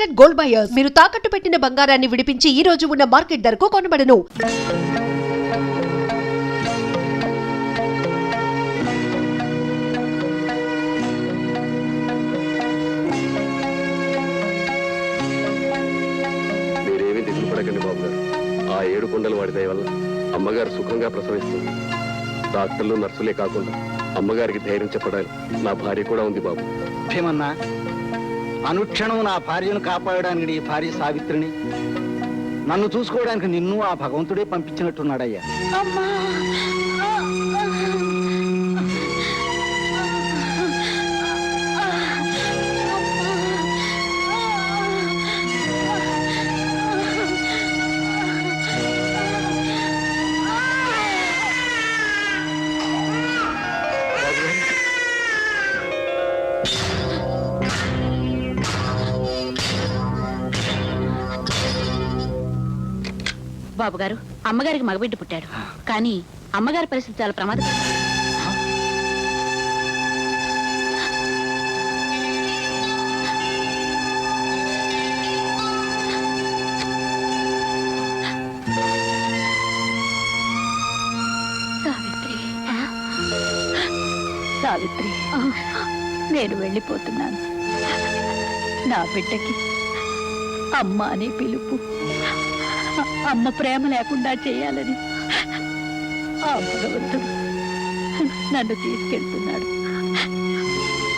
Trusted gold buyers మీరు తాకట్టు పెట్టిన బంగారాన్ని విడిపించి ఈ రోజు ఉన్న మార్కెట్ ధరకు కొనబడను. మీరేమీ దిగులు పడకండి బాబు గారు. ఆ 7 కొండలు వాడి దయ వల్ల అమ్మగారు సుఖంగా ప్రసవిస్తుంది. డాక్టర్లు నర్సులే కాకుండా అమ్మగారికి ధైర్యం చెప్పడానికి నా భార్య కూడా ఉంది బాబు. భీమన్నా, అనుక్షణం నా భార్యను కాపాడడానికి నీ భార్య సావిత్రిని, నన్ను చూసుకోవడానికి నిన్ను ఆ భగవంతుడే పంపించినట్టున్నాడయ్యా. బాబు గారు, అమ్మగారికి మగబిడ్డ పుట్టాడు. కానీ అమ్మగారి పరిస్థితి చాలా ప్రమాదకరం. సావిత్రి, సావిత్రి, నేను వెళ్ళిపోతున్నాను. నా బిడ్డకి అమ్మ అని పిలుపు. అమ్మ ప్రేమ లేకుండా చేయాలని ఆ భగవంతుడు నన్ను తీసుకెళ్తున్నాడు.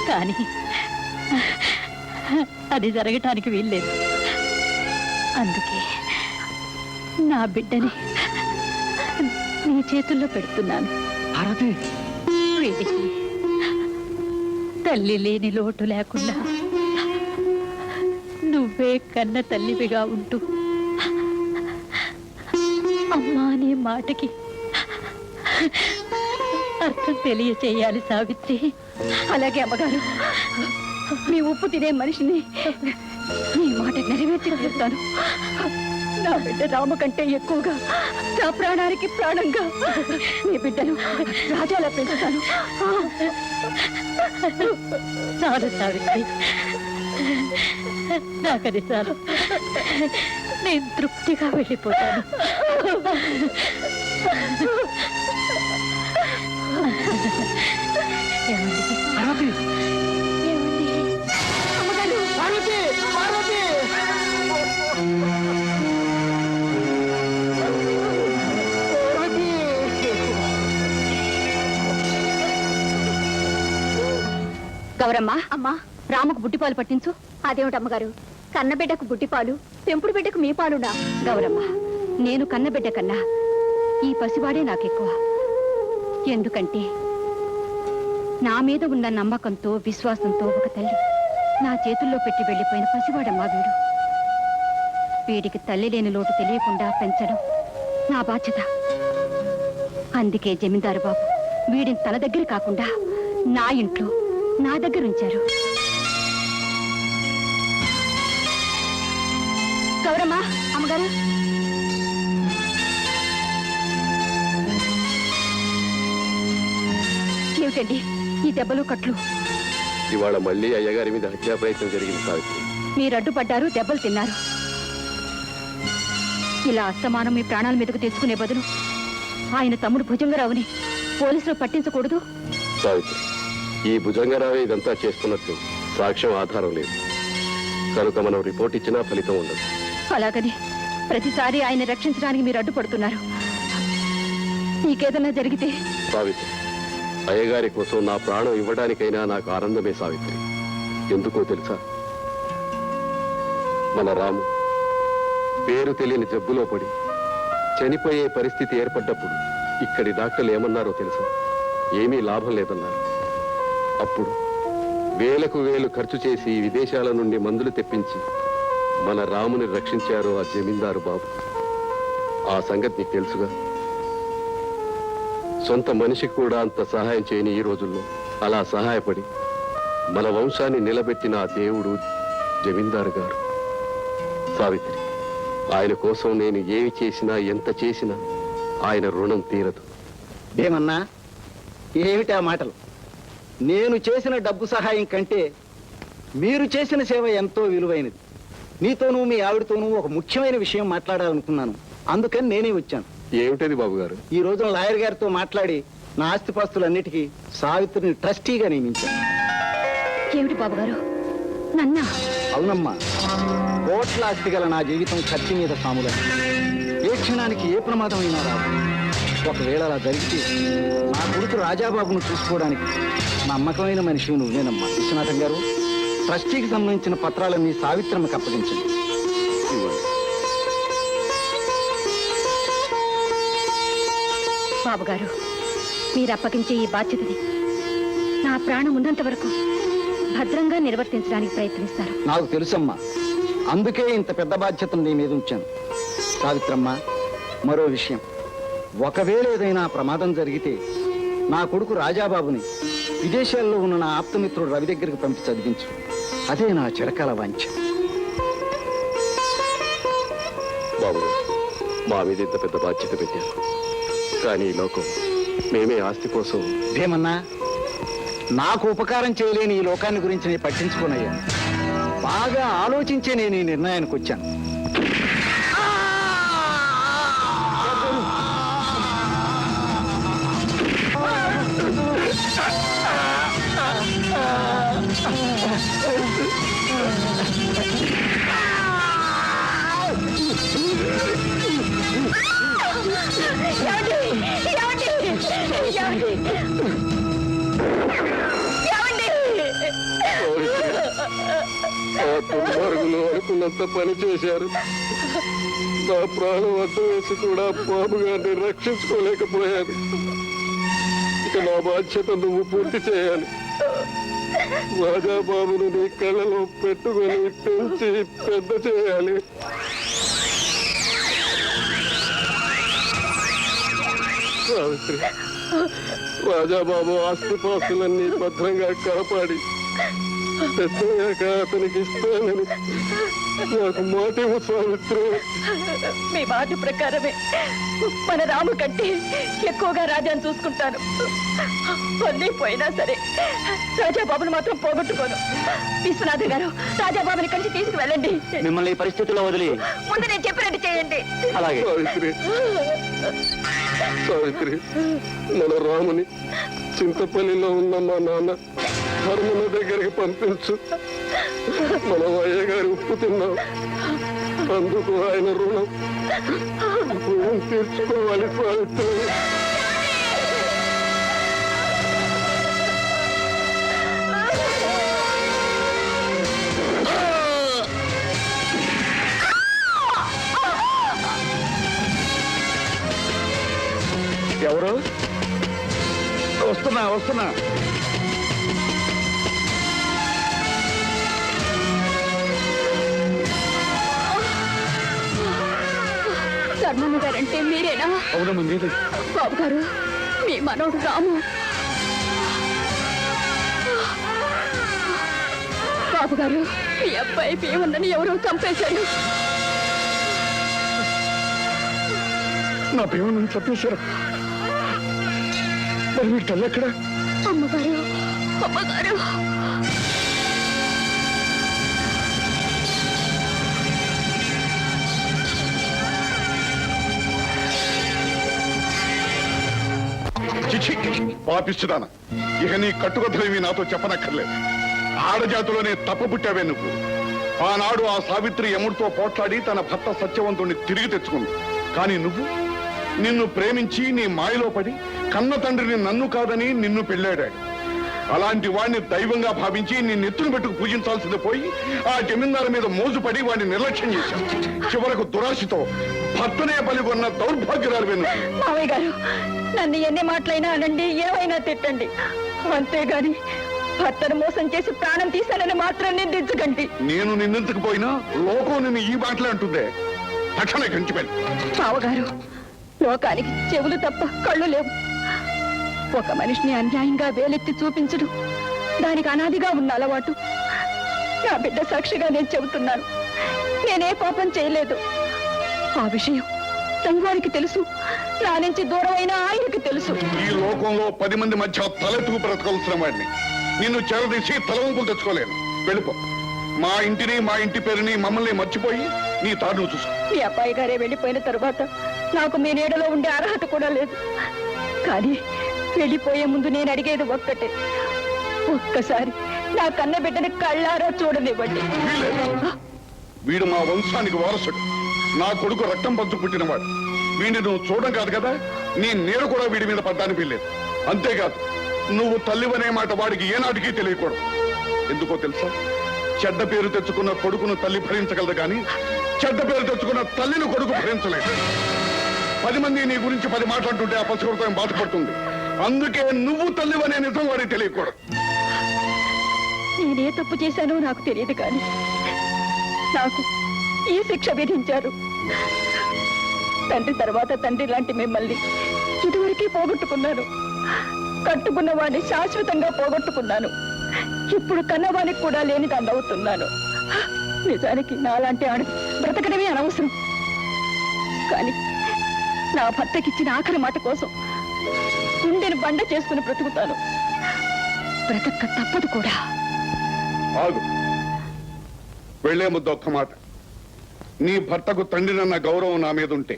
కానీ అది జరగటానికి వీల్లేదు. అందుకే నా బిడ్డని నీ చేతుల్లో పెడుతున్నాను. వీడికి తల్లి లేని లోటు లేకుండా నువ్వే కన్న తల్లివిగా ఉంటూ అమ్మా అనే మాటకి అర్థం తెలియచేయాలి సావిత్రి. అలాగే అమ్మగారు, మీ ఉప్పు తినే మనిషిని నీ మాట నెరవేర్చి తీరుతాను. నా బిడ్డ రాము కంటే ఎక్కువగా నా ప్రాణానికి ప్రాణంగా మీ బిడ్డను రాజాలా పెంచుతాను. చాలు సావిత్రి, నాకది చాలు. నేను తృప్తిగా వెళ్ళిపోతాను. గౌరమ్మ, అమ్మా, రాముకు బుడ్డిపాలు పట్టించు. అదేమిటమ్మగారు, కన్నబిడ్డకు బుట్టిపాలు, పెంపుడు బిడ్డకు మీ పాలునా? గౌరమ్మ, నేను కన్నబిడ్డ కన్నా ఈ పసివాడే నాకెక్కువ. ఎందుకంటే నా మీద ఉన్న నమ్మకంతో, విశ్వాసంతో ఒక తల్లి నా చేతుల్లో పెట్టి వెళ్ళిపోయిన పసివాడమ్మా వీడు. వీడికి తల్లి లేని లోటు తెలియకుండా పెంచడం నా బాధ్యత. అందుకే జమీందారు బాబు వీడిని తన దగ్గర కాకుండా నా ఇంట్లో నా దగ్గర ఉంచారు. గౌరమ్మ, అమ్మగారు, ఏమిటండి ఈ దెబ్బలు కట్లు? ఇవాళ మళ్ళీ అయ్యగారి మీద హత్యా ప్రయత్నం జరిగింది సావిత్రి. మీరు అడ్డుపడ్డారు, దెబ్బలు తిన్నారు. ఇలా అస్తమానం మీ ప్రాణాల మీదకు తెచ్చుకునే బదులు ఆయన తమ్ముడు భుజంగరావుని పోలీసులు పట్టించకూడదు? సావిత్రి, ఈ భుజంగరావే ఇదంతా చేస్తున్నట్టు సాక్ష్యం ఆధారం లేదు కనుక మనం రిపోర్ట్ ఇచ్చినా ఫలితం ఉండదు. అలాగని ప్రతిసారి ఆయన రక్షించడానికి మీరు అడ్డుపడుతున్నారు. నీకేదన్నా జరిగితే? సావిత్రి, అయ్యగారి కోసం నా ప్రాణం ఇవ్వడానికైనా నాకు ఆనందమే సావిత్రి. ఎందుకో తెలుసా? మన రాము పేరు తెలియని జబ్బులో పడి చనిపోయే పరిస్థితి ఏర్పడ్డప్పుడు ఇక్కడి డాక్టర్లు ఏమన్నారో తెలుసా? ఏమీ లాభం లేదన్నారు. అప్పుడు వేలకు వేలు ఖర్చు చేసి విదేశాల నుండి మందులు తెప్పించి మన రాముని రక్షించారు ఆ జమీందారు బాబు. ఆ సంగతి నీకు తెలుసుగా. సొంత మనిషికి కూడా అంత సహాయం చేయని ఈ రోజుల్లో అలా సహాయపడి మన వంశాన్ని నిలబెట్టిన ఆ దేవుడు జమీందారు గారు. సావిత్రి, ఆయన కోసం నేను ఏమి చేసినా ఎంత చేసినా ఆయన రుణం తీరదు. ఏమన్నా ఏమిటి ఆ మాటలు? నేను చేసిన డబ్బు సహాయం కంటే మీరు చేసిన సేవ ఎంతో విలువైనది. నీతోనూ మీ ఆవిడతోనూ ఒక ముఖ్యమైన విషయం మాట్లాడాలనుకున్నాను. అందుకని నేనే వచ్చాను. ఏమిటది బాబు గారు? ఈ రోజున లాయర్ గారితో మాట్లాడి నా ఆస్తిపాస్తులన్నిటికీ సావిత్రిని ట్రస్టీగా నియమించాను. ఏమిటి బాబుగారు, నన్నా? అవునమ్మా, కోట్ల ఆస్తి గల నా జీవితం కత్తి మీద సాముల. ఏ క్షణానికి ఏ ప్రమాదమైనా రాదు. ఒకవేళ అలా జరిగితే నా కొడుకు రాజాబాబును చూసుకోవడానికి నమ్మకమైన మనిషి నువ్వేనమ్మా. విశ్వనాథం గారు, ట్రస్టీకి సంబంధించిన పత్రాలన్నీ సావిత్రమ్మకి అప్పగించండి. ఇవ్వండి. బాబుగారు, మీరు అప్పగించే ఈ బాధ్యతని నా ప్రాణం ఉన్నంత వరకు భద్రంగా నిర్వర్తించడానికి ప్రయత్నిస్తారు. నాకు తెలుసమ్మా, అందుకే ఇంత పెద్ద బాధ్యతను నీ మీద ఉంచాను. సావిత్రమ్మ, మరో విషయం, ఒకవేళ ఏదైనా ప్రమాదం జరిగితే నా కొడుకు రాజాబాబుని విదేశాల్లో ఉన్న నా ఆప్తమిత్రుడు రవి దగ్గరికి పంపి చదివించు. అదే నా చిరకాల వాంఛ. బాబు గారు, మా మీద ఇంత పెద్ద బాధ్యత పెట్టారు. కానీ ఈ లోకం మేమే ఆస్తి కోసం. ఏమన్నా, నాకు ఉపకారం చేయలేని ఈ లోకాన్ని గురించి నేను పట్టించుకోనయ్యా. బాగా ఆలోచించే నేను ఈ నిర్ణయానికి వచ్చాను. ఆ దుర్మార్గులు అనుకున్నంత పని చేశారు. నా ప్రాణం అడ్డు వేసి కూడా బాబు గారిని రక్షించుకోలేకపోయాను. ఇక నా బాధ్యత నువ్వు పూర్తి చేయాలి. రాజాబాబును నీ కళ్ళలో పెట్టుకొని పెంచి పెద్ద చేయాలి. సావిత్రి, రాజాబాబు ఆస్తిపాస్తులన్నీ భద్రంగా కాపాడి పెద్దయ్యాక అతనికి ఇస్తానని నాకు మాటేమో సావిత్రి. మీ మాట ప్రకారమే మన రాము కంటే ఎక్కువగా రాజాను చూసుకుంటాను. అన్నీ పోయినా సరే రాజాబాబును మాత్రం పోగొట్టుకోను. విశ్వనాథ్ గారు, రాజాబాబుని కలిసి తీసుకువెళ్ళండి. మిమ్మల్ని ఈ పరిస్థితిలో వదిలి ముందు నేను చెప్పినట్టు చేయండి. అలాగే. సావిత్రి, సావిత్రి, మన రాముని చింతపల్లిలో ఉన్న మా నాన్న ధర్మన దగ్గరికి పంపించు. మనం అయ్యగారి ఉప్పు తిన్నాం, అందుకు ఆయన రుణం తీర్చుకోవాలి సావిత్రి. ఎవరు? వస్తున్నా వస్తున్నా. ధర్మమ్మ గారంటే మీరేనా? అవునమ్మా, మీరే. బాబు గారు, మీ మనోడు రాము. బాబు గారు, మీ అబ్బాయి భీమన్నని ఎవరో చంపేశారు. నా భీమను చంపేశారు. మరి మీ తల్లి ఎక్కడ? అమ్మగారు, అమ్మగారు. పాపిస్తున్నాను. ఇక నీ కట్టుకథలేమి నాతో చెప్పనక్కర్లేదు. ఆడజాతిలోనే తప్పబుట్టావే నువ్వు. ఆనాడు ఆ సావిత్రి యముడితో పోట్లాడి తన భర్త సత్యవంతుణ్ణి తిరిగి తెచ్చుకుంది. కానీ నువ్వు, నిన్ను ప్రేమించి నీ మాయలో పడి కన్న తండ్రిని నన్ను కాదని నిన్ను పెళ్ళాడాడు. అలాంటి వాడిని దైవంగా భావించి నీ నెత్తును పెట్టుకు పూజించాల్సింది పోయి ఆ జమీందారు మీద మోజుపడి వాడిని నిర్లక్ష్యం చేశావు. చివరకు దురాశతో భర్తనే బలిగొన్న దౌర్భాగ్యురాలు నువ్వు. మావయ్య గారు, నన్ను ఎన్ని మాటలైనా అనండి, ఏమైనా తిట్టండి. అంతేగాని భర్తను మోసం చేసి ప్రాణం తీశానని మాత్రం నిందించకండి. నేను నిందించక పోయినా లోకం నిన్ను ఈ మాటలే అంటుందే. తక్షణ గంచిపెళ్ళి. మావగారు, లోకానికి చెవులు తప్ప కళ్ళు లేవు. ఒక మనిషిని అన్యాయంగా వేలెత్తి చూపించడం దానికి అనాదిగా ఉన్న అలవాటు. నా బిడ్డ సాక్షిగా నేను చెబుతున్నాను, నేనే పాపం చేయలేదు. ఆ విషయం తండ్రికి తెలుసు, నా నుంచి దూరమైన ఆయనకి తెలుసు. ఈ లోకంలో 10 మంది మధ్య తలెత్తుకు బ్రతకాల్సిన వాడిని నిన్ను చెరదీసి తలవంపులు తెచ్చుకోలేను. వెళ్ళిపో. మా ఇంటిని మా ఇంటి పేరుని మమ్మల్ని మర్చిపోయి నీ తాను చూసుకో. మీ అబ్బాయి గారే వెళ్ళిపోయిన తరువాత నాకు మీ నీడలో ఉండే అర్హత కూడా లేదు. కానీ వెళ్ళిపోయే ముందు నేను అడిగేది ఒక్కటే, ఒక్కసారి నా కన్న బిడ్డని కళ్ళారా చూడనివ్వండి. వీడు మా వంశానికి వారసుడు, నా కొడుకు రక్తం పంచు పుట్టినవాడు. వీడిని నువ్వు చూడడం కాదు కదా, నీ నీడ కూడా వీడి మీద పడ్డానికి వీల్లేదు. అంతేకాదు, నువ్వు తల్లివనే మాట వాడికి ఏనాటికి తెలియకూడదు. ఎందుకో తెలుసా? చెడ్డ పేరు తెచ్చుకున్న కొడుకును తల్లి భరించగలదు కానీ చెడ్డ పేరు తెచ్చుకున్న తల్లిని కొడుకు భరించలేదు. 10 మంది నీ గురించి 10 మాట్లాడుతుంటే ఆ పసిహృదయం బాధపడుతుంది. అందుకే నువ్వు తల్లివనే నిజం వాడికి తెలియకూడదు. నేనే తప్పు చేశానో నాకు తెలియదు, కానీ నాకు ఈ శిక్ష విధించారు. తండ్రి తర్వాత తండ్రి లాంటి మిమ్మల్ని ఇదివరకే పోగొట్టుకున్నాను. కట్టుకున్న వాడిని శాశ్వతంగా పోగొట్టుకున్నాను. ఇప్పుడు కన్నవానికి కూడా లేని దాన్ని అవుతున్నాను. నిజానికి నాలాంటి ఆడ బ్రతకడమే అనవసరం. కానీ నా భర్తకిచ్చిన ఆఖరి మాట కోసం గుండెను బండ చేసుకుని బ్రతుకుతాను. బ్రతక్క తప్పదు కూడా. ఆగు, వెళ్లే ముద్ద ఒక్క మాట. నీ భర్తకు తండ్రినన్న గౌరవం నా మీద ఉంటే,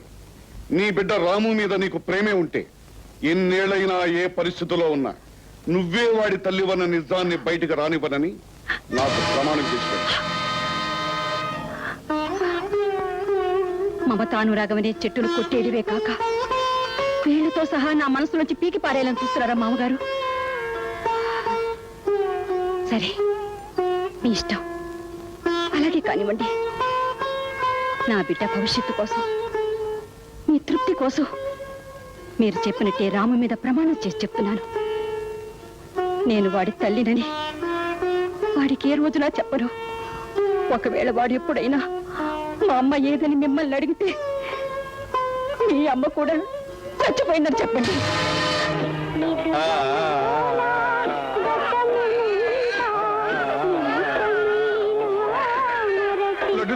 నీ బిడ్డ రాము మీద నీకు ప్రేమే ఉంటే, ఎన్నేళ్లైనా ఏ పరిస్థితిలో ఉన్నా నువ్వే వాడి తల్లివన్న నిజాన్ని బయటికి రానివ్వనని నాకు ప్రమాణం చేసిపెట్టు. మమతానురాగమనే చెట్టును కొట్టేడివే కాక వీళ్ళతో సహా నా మనసులోంచి పీకి పారేయాలని చూస్తున్నారా మామగారు? సరే, మీ ఇష్టం, అలాగే కానివ్వండి. నా బిడ్డ భవిష్యత్తు కోసం, మీ తృప్తి కోసం మీరు చెప్పినట్టే రాము మీద ప్రమాణం చేసి చెప్తున్నాను. నేను వాడి తల్లినని వాడికి ఏ రోజులా చెప్పను. ఒకవేళ వాడు ఎప్పుడైనా మా అమ్మ ఏదని మిమ్మల్ని అడిగితే మీ అమ్మ కూడా చచ్చిపోయిందని చెప్పండి. లడ్డు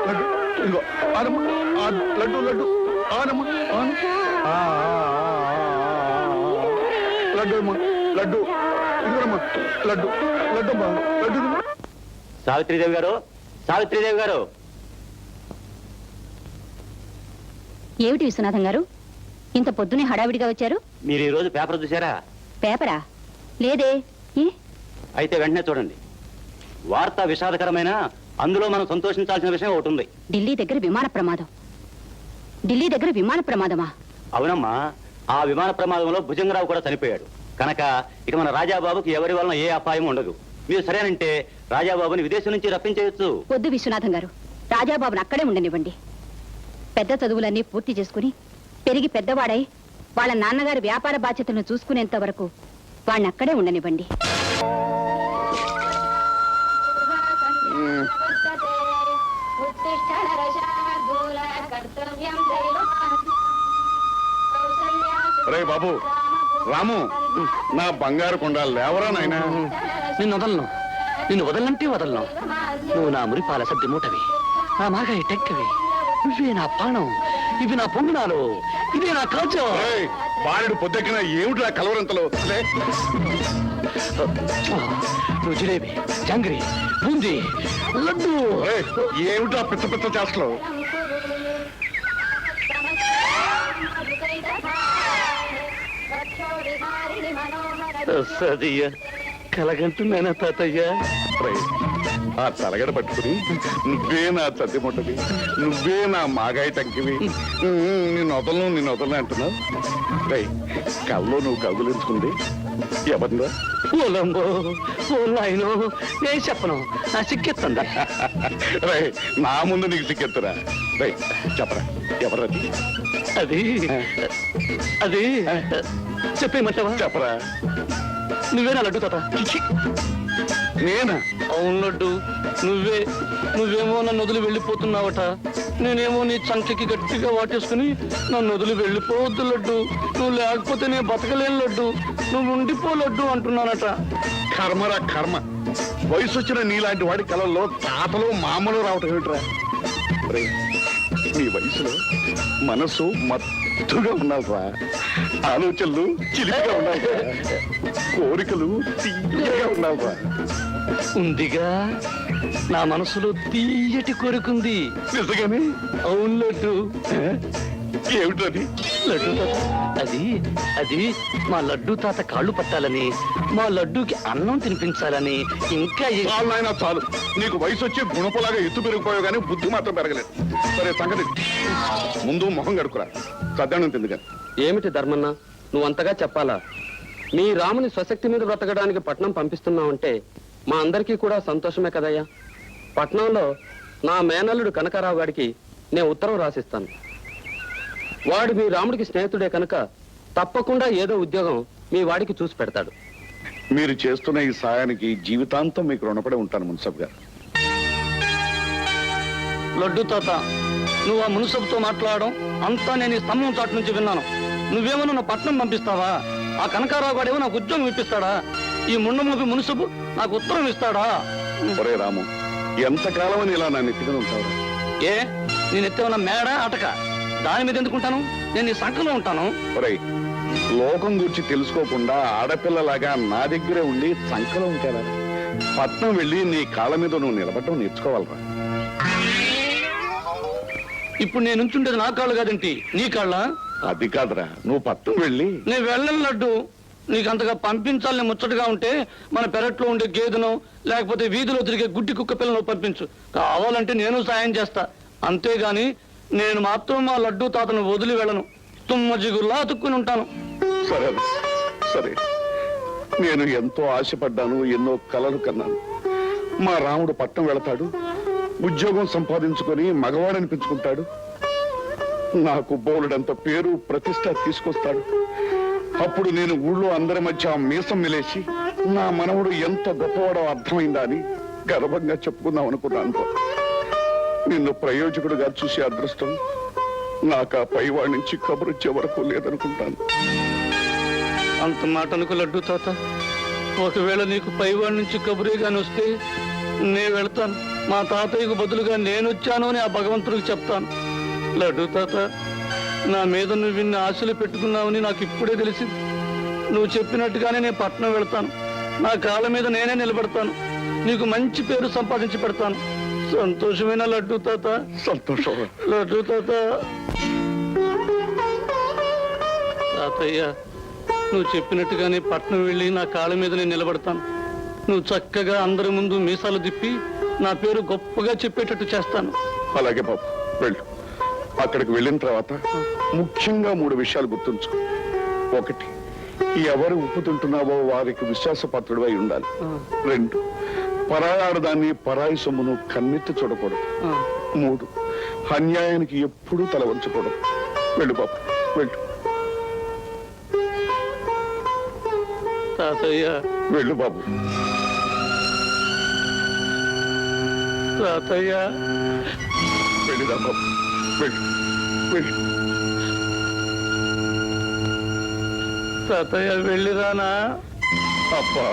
లడ్డు ఆనమ్మా, లడ్డు అమ్మా, లడ్డు ఇదిగోనమ్మా, లడ్డు లడ్డమ్మా, లడ్డు. సావిత్రీదేవి గారు, సావిత్రీదేవి గారు. ఏమిటి విశ్వనాథం గారు, ఇంత పొద్దునే హడావిడిగా వచ్చారు? మీరు ఈ రోజు పేపర్ చూసారా? పేపరా? లేదే. ఏ? అయితే వెంటనే చూడండి. వార్త విషాదకరమైన, అందులో మనం సంతోషించాల్సిన విషయం ఒకటి ఉంది. ఢిల్లీ దగ్గర విమాన ప్రమాదం. ఢిల్లీ దగ్గర విమాన ప్రమాదమా? అవునమ్మా, ఆ విమాన ప్రమాదంలో భుజంగరావు కూడా చనిపోయాడు. కనుక ఇక మన రాజాబాబుకి ఎవరి వలన ఏ అపాయం ఉండదు. మీరు సరేనంటే రాజాబాబుని విదేశం నుంచి రప్పించేయచ్చు. వద్దు విశ్వనాథం గారు, రాజాబాబుని అక్కడే ఉండనివ్వండి. పెద్ద చదువులన్నీ పూర్తి చేసుకుని పెరిగి పెద్దవాడై వాళ్ళ నాన్నగారి వ్యాపార బాధ్యతలను చూసుకునేంత వరకు వాడిని అక్కడే ఉండనివ్వండి. రే బాబు, రాము, నా బంగారు కొండ లేవరా నాయనా. నిన్ను వదలను, నిన్ను వదలంటే వదలను. నువ్వు నా మురిపాల సద్ది మూటవి, నా మాగాయి టెక్కవి. ఇవే నా పాణం, ఇవి నా పొంగునాలు, ఇదే నా కాల్చో. బాలుడు పొద్దెక్కిన ఏమిటి కలవరంతలో? నువ్వు జిలేబీ, జంగ్రీ, బూందీ, లడ్డు. ఏమిటా పిచ్చ పిచ్చ చేస్తలో? సదియ్య కలగంటున్నానా తాతయ్య? ఆ తలగడ పట్టుకుని నువ్వే నా చద్ది ముట్టది, నువ్వే నా మాగాయి టంకివి, నిన్ను వదలను అంటున్నావు. కల్లో నువ్వు కౌగులించుకుంది ఎవరిరా? ఓలంబో, ఓ నాయనో, నేను చెప్పను, నా సిక్కెత్తందా. నా ముందు నీకు సిక్కెత్తురా. చెప్పరా, ఎవరది? అది అది చెప్పేయమంటావా? చెప్పరా. నువ్వేనా లడ్డు తాత? నేనా? అవును లడ్డు, నువ్వేమో నన్ను వదిలి వెళ్ళిపోతున్నావట. నేనేమో నీ చంకకి గట్టిగా వాటేసుకుని నన్ను వదిలి వెళ్ళిపోవద్దు లడ్డు, నువ్వు లేకపోతే నేను బతకలేను లడ్డు, నువ్వు ఉండిపో లడ్డు అంటున్నానట. కర్మరా కర్మ. వయసు వచ్చిన నీలాంటి వాడి కళల్లో తాతలు మామలు రావటం ఏమిట్రా? నీ వయసులో మనసు మత్తుగా ఉండాలిరా, ఆలోచనలు చిలిపిగా ఉండాలిరా, కోరికలు తీయగా ఉండాలిరా. ఉందిగా, నా మనసులో తీయటి కోరికుంది. నిజంగానే? అవును లడ్డు. ఏమిటది? లడ్డు తాత, అది అది మా లడ్డు తాత కాళ్ళు పట్టాలని, మా లడ్డూకి అన్నం తినిపించాలని, ఇంకా చాలు నాయనా చాలు. నీకు వయసు వచ్చి గుణపలాగా ఎత్తు పెరిగిపోయావు కానీ బుద్ధి మాత్రం పెరగలేదు. సరే సంగతి ముందు మొహం గడుకురా, సద్దానం తిందుగాని. ఏమిటి ధర్మన్న, నువ్వు అంతగా చెప్పాలా? మీ రాముని స్వశక్తి మీద బ్రతకడానికి పట్నం పంపిస్తున్నావంటే మా అందరికీ కూడా సంతోషమే కదయ్యా. పట్నంలో నా మేనల్లుడు కనకారావు గారికి నేను ఉత్తరం రాసిస్తాను. వాడు మీ రాముడికి స్నేహితుడే కనుక తప్పకుండా ఏదో ఉద్యోగం మీ వాడికి చూసి పెడతాడు. మీరు చేస్తున్న ఈ సాయానికి జీవితాంతం మీకు రుణపడి ఉంటాను మున్సబ్ గారు. లడ్డు తాత, నువ్వు ఆ మున్సబుతో మాట్లాడడం అంతా నేను ఈ స్తంభం చాటు నుంచి విన్నాను. నువ్వేమో నన్ను పట్నం పంపిస్తావా? ఆ కనకారావు గాడేమో నాకు ఉద్యోగం ఇప్పిస్తాడా? ఈ ముండమూపి మున్సబు నాకు ఉత్తరం ఇస్తాడా? ఒరే రాము, ఎంతకాలం అని ఇలా నన్ను ఎత్తుకుని ఉంటావు? ఏ, నేను ఎత్తేమన్నా మేడ అటక? దాని మీద ఎందుకుంటాను? నేను నీ సంఖలో ఉంటాను. ఒరే, లోకం గురించి తెలుసుకోకుండా ఆడపిల్లలాగా నా దగ్గరే ఉండి సంకలం ఉంటారా? పట్నం వెళ్ళి నీ కాళ్ళ మీద నువ్వు నిలబడటం నేర్చుకోవాలరా. ఇప్పుడు నేను ఉంచుండేది నా కాళ్ళు కాదేంటి, నీ కాళ్ళ? అది కాదురా, నువ్వు పట్నం వెళ్ళి. నేను వెళ్ళను లడ్డు. నీకు అంతగా పంపించాలని ముచ్చటగా ఉంటే మన పెరట్లో ఉండే గేదెను, లేకపోతే వీధిలో తిరిగే గుడ్డి కుక్క పిల్లను పంపించు. కావాలంటే నేను సాయం చేస్తా. అంతేగాని నేను మాత్రం మా లడ్డు తాతను వదిలి వెళ్ళను. తుమ్మ జిగుర్లా అతుక్కుని ఉంటాను. సరే సరే, నేను ఎంతో ఆశపడ్డాను, ఎన్నో కలలు కన్నాను. మా రాముడు పట్నం వెళతాడు, ఉద్యోగం సంపాదించుకొని మగవాడనిపించుకుంటాడు, నాకు బోలుడంత పేరు ప్రతిష్ట తీసుకొస్తాడు. అప్పుడు నేను ఊళ్ళో అందరి మధ్య మీసం మిలేసి నా మనవడు ఎంత గొప్పవాడో అర్థమైందా అని గర్వంగా చెప్పుకుందాం అనుకున్నాను. నిన్ను ప్రయోజకుడుగా చూసే అదృష్టం నాకు ఆ పైవాడి నుంచి కబురొచ్చే వరకు లేదనుకుంటాను. అంత మాట అనుకో లడ్డు తాత. ఒకవేళ నీకు పైవాడి నుంచి కబురేగాని వస్తే నేను వెళ్తాను. మా తాతయ్యకు బదులుగా నేను వచ్చాను అని ఆ భగవంతుడికి చెప్తాను. లడ్డు తాత, నా మీద నువ్వు ఇన్ని ఆశలు పెట్టుకున్నావని నాకు ఇప్పుడే తెలిసింది. నువ్వు చెప్పినట్టుగానే నేను పట్నం వెళ్తాను. నా కాళ్ళ మీద నేనే నిలబడతాను. నీకు మంచి పేరు సంపాదించి పెడతాను. సంతోషమైన లడ్డు తాత? సంతోషం లడ్డు తాత. తాతయ్య, నువ్వు చెప్పినట్టుగానే పట్నం వెళ్ళి నా కాళ్ళ మీద నేను నిలబడతాను. నువ్వు చక్కగా అందరి ముందు మీసాలు తిప్పి నా పేరు గొప్పగా చెప్పేటట్టు చేస్తాను. అలాగే బాబు, వెళ్ళు. అక్కడికి వెళ్ళిన తర్వాత ముఖ్యంగా 3 విషయాలు గుర్తుంచుకో. 1, ఎవరు ఉప్పు తింటున్నావో వారికి విశ్వాసపాత్రుడు అయి ఉండాలి. 2, పరాయాడదాన్ని పరాయి సొమ్మును కన్నెత్తి చూడకూడదు. 3, అన్యాయానికి ఎప్పుడూ తల వంచకూడదు. వెళ్ళు బాబు, వెళ్ళు. తాతయ్య, వెళ్ళు బాబు. తాతయ్య, వెళ్ళిరా బాబు, వెళ్ళు వెళ్ళు. తాతయ్య వెళ్ళిరానా? అబ్బా,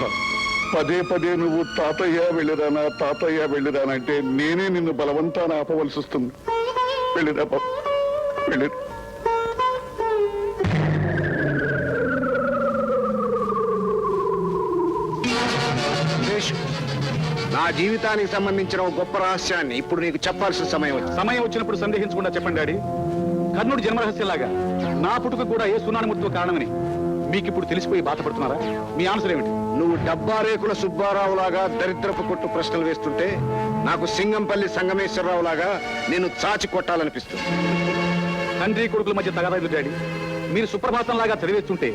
పదే పదే నువ్వు తాతయ్య వెళ్ళిరానా తాతయ్య వెళ్ళిరానా అంటే నేనే నిన్ను బలవంతాన ఆపవలసి వస్తుంది. వెళ్ళిరా బాబు, వెళ్ళిరా. నా జీవితానికి సంబంధించిన ఒక గొప్ప రహస్యాన్ని ఇప్పుడు నీకు చెప్పాల్సిన సమయం వచ్చింది. సమయం వచ్చినప్పుడు సందేహించకుండా చెప్పండి డాడీ. కర్ణుడి జన్మరహస్యంలాగా నా పుట్టుక కూడా ఏ సునానుమూర్తితో కారణమని మీకు ఇప్పుడు తెలిసిపోయి బాధపడుతున్నారా? మీ ఆన్సర్ ఏమిటి? నువ్వు డబ్బా రేకుల సుబ్బారావు లాగా దరిద్రపు కొట్టు ప్రశ్నలు వేస్తుంటే నాకు సింగంపల్లి సంగమేశ్వరరావు లాగా నేను చాచి కొట్టాలనిపిస్తుంది. తండ్రి కొడుకుల మధ్య తగాదాలు డాడీ. మీరు సుప్రభాతం లాగా చదివేస్తుంటే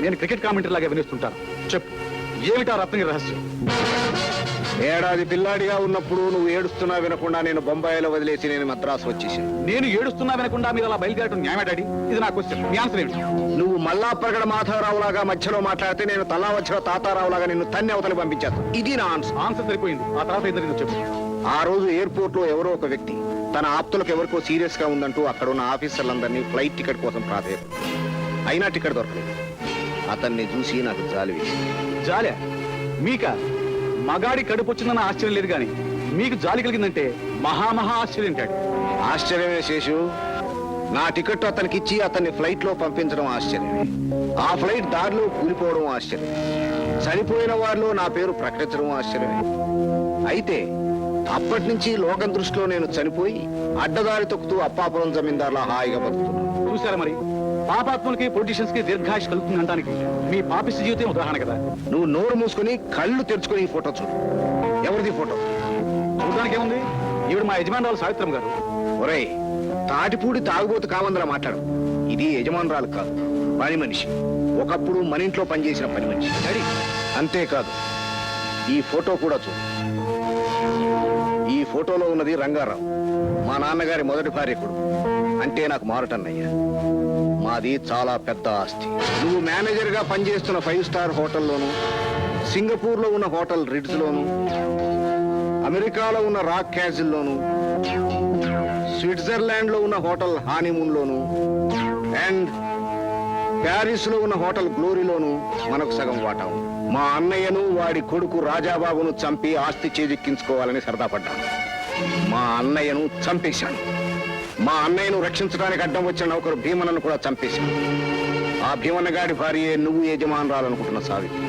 నేను క్రికెట్ కామెంటరీ లాగా వినేస్తుంటాను. చెప్పు, ఏమిటా రత్నగిరి రహస్యం? ఏడాది పిల్లాడిగా ఉన్నప్పుడు నువ్వు ఏడుస్తున్నా వినకుండా నేను బొంబాయిలో వదిలేసి నేను మద్రాసు వచ్చేసాను. నేను ఏడుస్తున్నా వినకుండా మీరు అలా బయలుదేరటం న్యాయమే డాడీ? ఇది నా క్వశ్చన్. మీ ఆన్సర్ ఏమిటి? నువ్వు మల్లాప్రగడ మాధవరావు లాగా మధ్యలో మాట్లాడితే నేను తల్లా వచ్చిన తాతారావు లాగా నిన్ను తన్ని అవతలి పంపించాను. ఇది నా ఆన్సర్. ఆన్సర్ సరిపోయింది. ఆ తర్వాత ఏం జరిగిందో చెప్పు. ఆ రోజు ఎయిర్పోర్ట్ లో ఎవరో ఒక వ్యక్తి తన ఆప్తులకు ఎవరికో సీరియస్ గా ఉందంటూ అక్కడ ఉన్న ఆఫీసర్లందరినీ ఫ్లైట్ టికెట్ కోసం ప్రాధాన్యత, అయినా టికెట్ దొరకలేదు. అతన్ని చూసి నాకు జాలి వేసింది. జాలే మీకా? మగాడి కడుపు వచ్చిందన్న ఆశ్చర్యం లేదు కానీ మీకు జాలి కలిగిందంటే మహా ఆశ్చర్యం డాడీ. ఆశ్చర్యమే శేషు. నా టికెట్ అతనికి ఇచ్చి అతన్ని ఫ్లైట్ లో పంపించడం ఆశ్చర్యమే. ఆ ఫ్లైట్ దారిలో కూలిపోవడం ఆశ్చర్యమే. చనిపోయిన వారిలో నా పేరు ప్రకటించడం ఆశ్చర్యమే. అయితే అప్పటి నుంచి లోకం దృష్టిలో నేను చనిపోయి అడ్డదారి తొక్కుతూ అప్పాపురం జమీందార్లా హాయిగా బతుకుతున్నాను. చూసారా మరి, పాపాత్ములకి పొలిటీషియన్స్ కి దీర్ఘాయుష్ కలుగుతుంది అనడానికి మీ పాపిస్ట్ జీవితం ఉదాహరణ కదా. నువ్వు నోరు మూసుకొని కళ్ళు తెరుచుకొని ఈ ఫోటో చూడు. ఎవరిది ఫోటో? చూడడానికి ఏముంది, ఈవిడ మా యజమానురాలు సావిత్రం గారు. ఒరేయ్, తాటిపూడి తాగుబోతు కావందలా మాట్లాడు. ఇది యజమానురాలు కాదు, పని మనిషి. ఒకప్పుడు మన ఇంట్లో పనిచేసిన పని మనిషి. డాడీ, అంతేకాదు, ఈ ఫోటో కూడా చూడు. ఈ ఫోటోలో ఉన్నది రంగారావు, మా నాన్నగారి మొదటి భార్య కొడుకు. అంటే నాకు మారటన్నయ్య. మాది చాలా పెద్ద ఆస్తి. నువ్వు మేనేజర్ గా పనిచేస్తున్న 5 స్టార్ హోటల్లోను, సింగపూర్ లో ఉన్న హోటల్ రిడ్జ్ లోను, అమెరికాలో ఉన్న రాక్ క్యాజిల్ లోను, స్విట్జర్లాండ్ లో ఉన్న hotel honeymoon loan, and Paris లో ఉన్న హోటల్ గ్లోరీలోను మనకు సగం వాటా ఉంది. మా అన్నయ్యను వాడి కొడుకు రాజాబాబును చంపి ఆస్తి చేజిక్కించుకోవాలని సరదా పడ్డాను. మా అన్నయ్యను చంపేశాను. మా అన్నయ్యను రక్షించడానికి అడ్డం వచ్చిన నౌకరు భీమన్నను కూడా చంపేశాను. ఆ భీమన్నగాడి భార్యే నువ్వు యజమానురాలనుకుంటున్న సావిత్రి.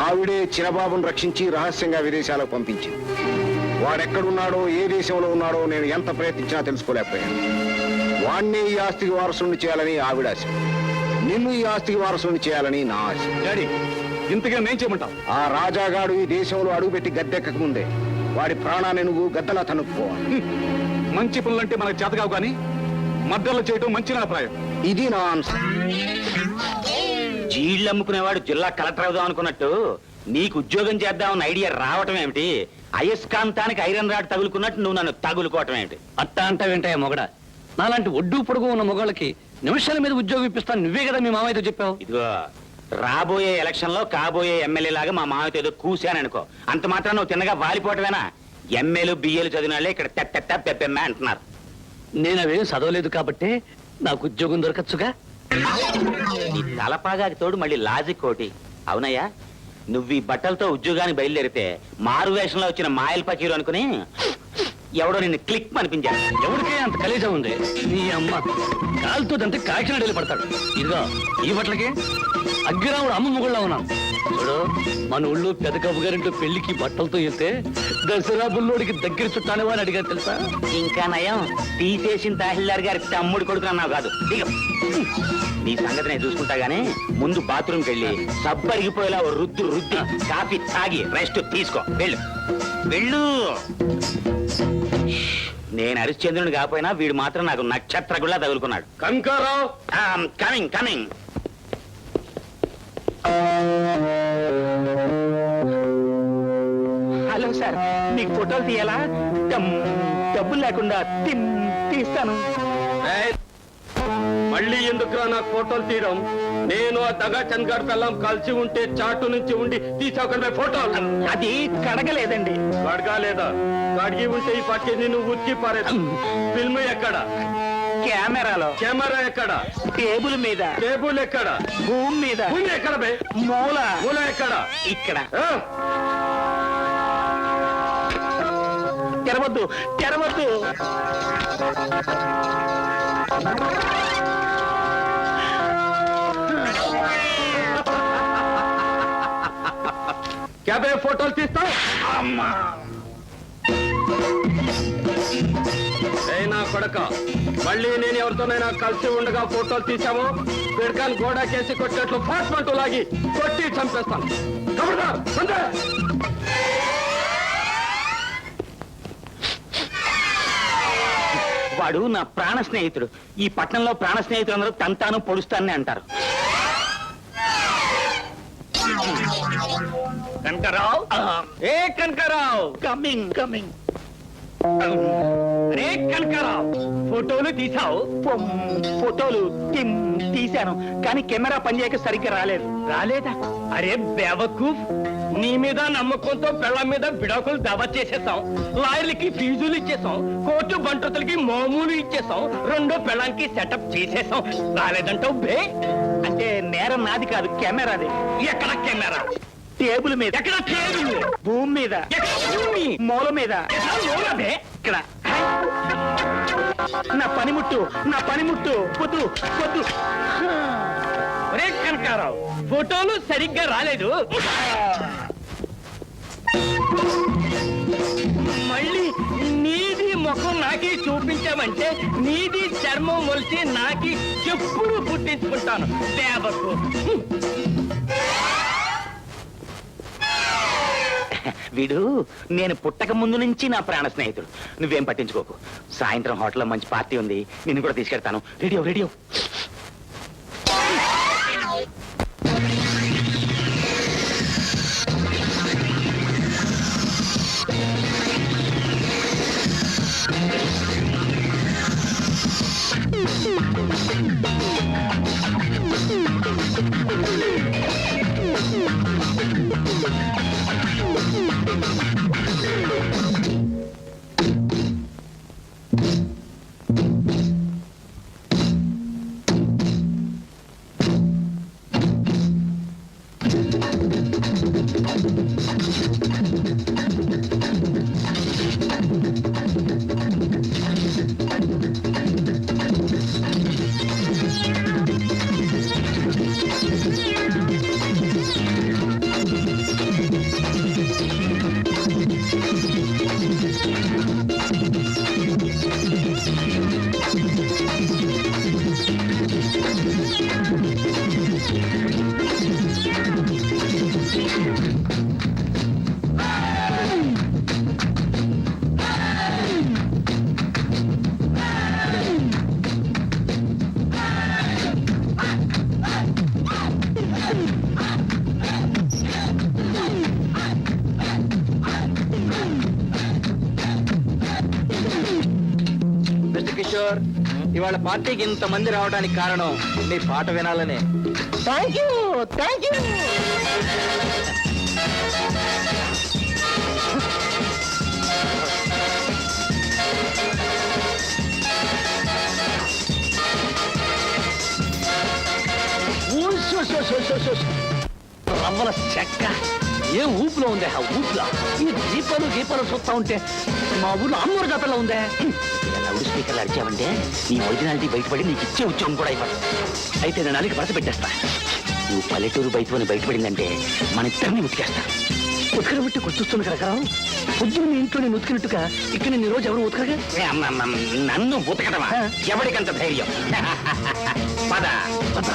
ఆవిడే చిన్నబాబును రక్షించి రహస్యంగా విదేశాలకు పంపించింది. వాడెక్కడున్నాడో, ఏ దేశంలో ఉన్నాడో నేను ఎంత ప్రయత్నించినా తెలుసుకోలేకపోయాను. వాణ్ణి ఈ ఆస్తికి వారసుని చేయాలని ఆవిడ ఆశ, నిన్ను ఈ ఆస్తికి వారసుని చేయాలని నా ఆశ. డాడీ, ఇంతగా నేను చేయమంటావు? ఆ రాజాగాడు ఈ దేశంలో అడుగుపెట్టి గద్దెక్కక ముందే వాడి ప్రాణాన్ని నువ్వు గద్దలా తనుక్కోవాలి. మంచి పనులంటే మనకు చేతకావు కానీ మద్దలు చేయడం మంచి నా అభిప్రాయం. ఇది నా ఆన్సర్. జీళ్ళు అమ్ముకునేవాడు జిల్లా కలెక్టర్ అవుదాం అనుకున్నట్టు నీకు ఉద్యోగం చేద్దామన్న ఐడియా రావటం ఏమిటి? అయస్కాంతానికి ఐరన్ రాడ్ తగులుకున్నట్టు నువ్వు నన్ను తగులుకోవటం ఏమిటి? అట్టా అంటావేంటయ్యా మొగడ? నాలాంటి ఒడ్డు పొడుగు ఉన్న మొగాళ్ళకి నిమిషాల మీద ఉద్యోగం ఇప్పిస్తాను నువ్వే కదా మీ మామయ్యతో చెప్పావు. ఇదిగో, రాబోయే ఎలక్షన్ లో కాబోయే ఎమ్మెల్యే లాగా మా మామయ్యతో ఏదో కూశాననుకో, అంత మాత్రం నువ్వు తిన్నగా వాలిపోవటమేనా? ఎమ్మెల్యేలు బిఏలు చదివిన వాళ్ళే ఇక్కడ తెట్ట పెప్పెమ్మ అంటున్నారు. నేను అవేం చదవలేదు కాబట్టి నాకు ఉద్యోగం దొరకచ్చుగా. నీ తలపాగాకి తోడు మళ్ళీ లాజిక్ కోటి. అవునయ్యా, నువ్వు ఈ బట్టలతో ఉద్యోగానికి బయలుదేరితే మారు వేషంలో వచ్చిన మాయల్ పకీరు అనుకుని ఎవడో నిన్ను క్లిక్ అనిపించాడు. ఎవరికే అంత కలీజా ఉంది? నీ అమ్మ కాలుతో దంటే కాకినాడ వెళ్ళి పడతాడు. ఇదిగో ఈ బట్టలకి అగ్గిరాముడు అమ్మ ముగుళ్ళ ఉన్నాను. చూడు, మన ఊళ్ళో పెద్ద కబు గారింట్లో పెళ్లికి బట్టలతో వెళ్తే దసరా బుల్లోడికి దగ్గర చుట్టానేవా అని అడిగారు తెలుసా? ఇంకా నయం, తీసేసిన తహసీల్దార్ గారి తమ్ముడు కొడుకు అన్నావు కాదు. దిగం, నీ సంగతి నేను చూసుకుంటా గానీ ముందు బాత్రూమ్కి వెళ్ళి సబ్బరిగిపోయేలా ఓ రుద్ది కాఫీ తాగి రెస్ట్ తీసుకో. వెళ్ళు వెళ్ళు. నేను హరిశ్చంద్రుని కాకపోయినా వీడు మాత్రం నాకు నక్షత్రగుళ్ళ తగులుకున్నాడు. కంకారావు, కమింగ్ కమింగ్. హలో సార్, మీకు ఫోటోలు తీయాలా? డబ్బులు లేకుండా తీస్తాను. మళ్ళీ ఎందుకురా నాకు ఫోటోలు తీయడం? నేను ఆ దగా చంద్ గారి పిల్లం కలిసి ఉంటే చాటు నుంచి ఉండి తీసావు ఫోటోలు. అది కడగలేదండి. కడగాలేదా? కడిగి ఉంటే ఈ పట్టి నిన్ను ఉచ్చి పారేది. ఫిల్మ్ ఎక్కడ? కెమెరాలో. కెమెరా ఎక్కడ? టేబుల్ మీద. టేబుల్ ఎక్కడ? భూమి మీద. భూమి ఎక్కడ బే? మూల. మూల ఎక్కడ? ఇక్కడ. ఆ? తెరవద్దు తెరవద్దు. క్యాబే ఫోటోలు తీస్తావు? అమ్మా, నా కొడక, మళ్ళీ నేను ఎవరితోనైనా కలిసి ఉండగా ఫోటోలు తీసామో పిడకాన్ని గోడా కేసి కొట్టినట్లు ఫాస్ట్మెంట్ లాగి కొట్టి చంపేస్తాను. ఖబర్దార్, సంజయ్. వాడు నా ప్రాణ స్నేహితుడు. ఈ పట్టణంలో ప్రాణ స్నేహితులు అందరూ తంతాను పొడుస్తానని అంటారు. కనకరావు, ఏ కనకరావు, కమింగ్ కమింగ్. రే కనకరావు, ఫోటోలు తీసావు? ఫోటోలు తీశాను, కానీ కెమెరా పనిచేయక సరిగ్గా రాలేదు. రాలేదా? అరే బేవకూఫ్, నీ మీద నమ్మకంతో పిల్లల మీద విడాకులు దావా చేసేసాం, లాయర్లకి ఫీజులు ఇచ్చేసాం, కోర్టు బంటుతులకి మామూలు ఇచ్చేసాం, రెండో పిల్లలకి సెటప్ చేసేసాం. రాలేదంటావు బే? అంటే నేరం నాది కాదు, కెమెరాది. ఎక్కడ కెమెరా? టేబుల్ మీద. ఎక్కడ టేబుల్? భూమి మీద. ఎక్కడ భూమి? మూల మీద. ఎక్కడ మూల బే? ఇక్కడ. నా పనిముట్టు పొద్దు. రే కనకారావు, ఫోటోలు సరిగ్గా రాలేదు. నీది ముఖం నాకి చూపించామంటే నీది చర్మం ఒలిచి నాకి చెప్పుడు పుట్టించుకుంటాను దేవకు. వీడు నేను పుట్టక ముందు నుంచి నా ప్రాణ స్నేహితుడు. నువ్వేం పట్టించుకోకు. సాయంత్రం హోటల్లో మంచి పార్టీ ఉంది, నిన్ను కూడా తీసుకెళ్తాను. Ready ready. కిషోర్, ఇవాళ పార్టీకి ఇంతమంది రావడానికి కారణం నీ పాట వినాలనే. Thank you, thank you. రవ్వల చెక్క ఏ ఊపులో ఉందే, ఆ ఊపులో ఈ దీపాలు చూస్తా ఉంటే మా ఊళ్ళో అమ్మూరు జాతరలో ఉందే. లౌడ్ స్పీకర్లు అరిచావంటే నీ ఒరిజినాలిటీ బయటపడి నీకు ఇచ్చే ఉద్యోగం కూడా ఇవ్వదు. అయితే నేను అలికి భర్త పెట్టేస్తా. నువ్వు పల్లెటూరు బయటని బయటపడిందంటే మన ఇద్దరిని ఉతికేస్తా. ఉతకడం బట్టి కొట్టుస్తుంది కదా. పొద్దున్న నీ ఇంట్లో నేను ఉతికినట్టుగా ఇక్కడ నేను రోజు ఎవరు ఉతకగా. నన్ను ఉతకటమా? ఎవరికంత ధైర్యం? పద పద.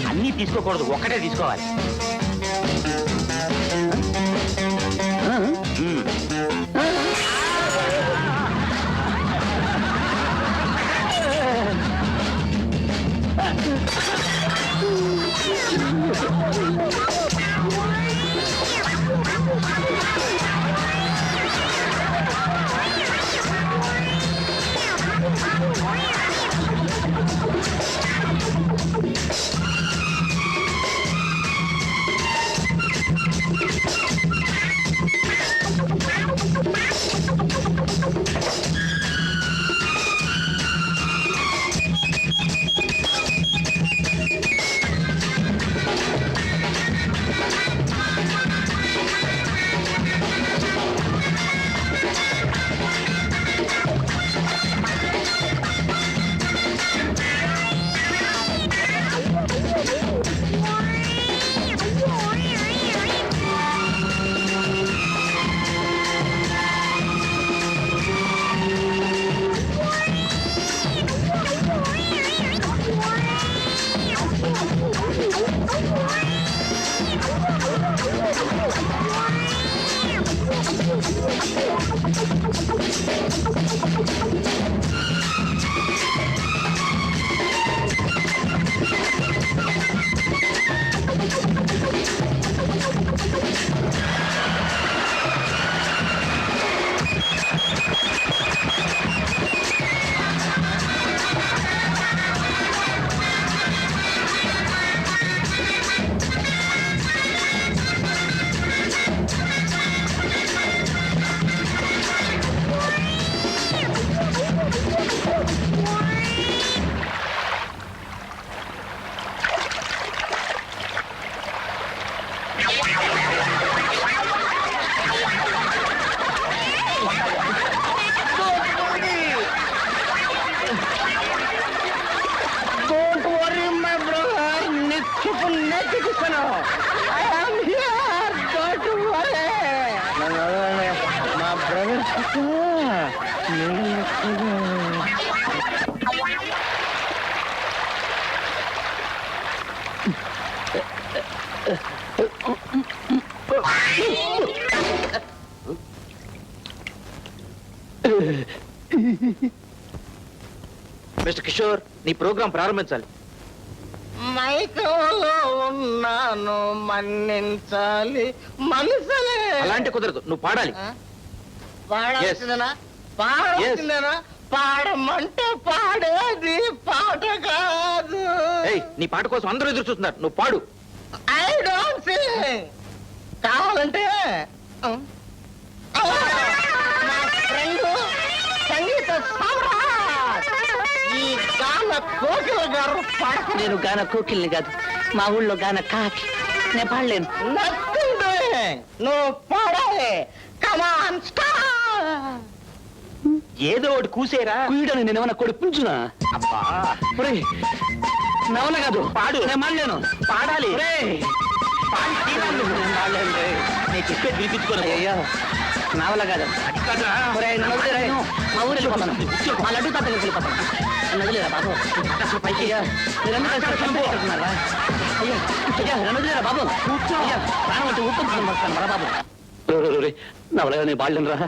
అన్నీ తీసుకోకూడదు, ఒక్కటే తీసుకోవాలి. మిస్టర్ కిషోర్ నీ ప్రోగ్రాం ప్రారంభించాలి. మైకంలో ఉన్నాను మన్నించాలి మనసులే. అలాంటి కుదరదు, నువ్వు పాడాలి. పాడాల్సిందేనా? పాడాల్సిందేనా? పాడమంటే పాడేది పాట కాదు. ఏయ్, నీ పాట కోసం అందరూ ఎదురు చూస్తున్నారు, నువ్వు పాడు. I don't Singh. కావాలంటే నా ఫ్రెండ్ సంగీత సామ్రాట్ ఈ గాన కోకిల గారు పాడతారు. నేను గాన కోకిల్ని కాదు, మా ఊళ్ళో గాన కాకి. నేను పాడలేను. Nothing doing. నువ్వు పాడాలి. Come on, start. ఏదో ఒకటి కూసేరా. కుయ్యడానికి నేను ఏమన్నా కొడుకు పుంచునా? అబ్బా, ఒరేయ్, నవల కాదు, పాడు. నేను మాడలేను. పాడాలి. ఒరేయ్, పాడి తీరాలి. నేను మాడలేను రే. నేను చెప్పేది వినిపించుకోను. అయ్యో, నవల కాదు. అది కాదురా. ఒరేయ్, నన్ను వదిలేరా? మా ఊరు వెళ్ళిపోతాను. మా లడ్డు తాత వెళ్ళిపోతాను. నన్ను వదిలేరా బాబు? అసలు పైకి అయ్యా, మీరందరూ కలిసి చంపు కొడుతున్నారా? అయ్యా, అయ్యా, నన్ను వదిలేరా బాబు? అయ్యా, ప్రాణం అంటే ఉప్పు వస్తాను రా బాబు. నవల నేను బాడలేను రా.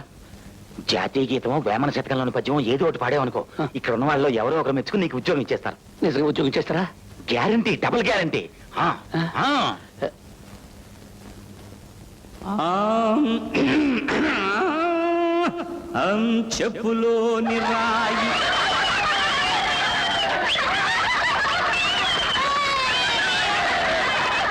జాతీయ గీతము వేమన శతకంలోని పద్యం ఏదో ఒకటి పాడేవనుకో, ఇక్కడ ఉన్న వాళ్ళు ఎవరో ఒకరు మెచ్చుకుని నీకు ఉద్యోగం ఇచ్చేస్తారు. నిజంగా ఉద్యోగం చేస్తారా? Guarantee, double guarantee. చెప్పులోని రాయి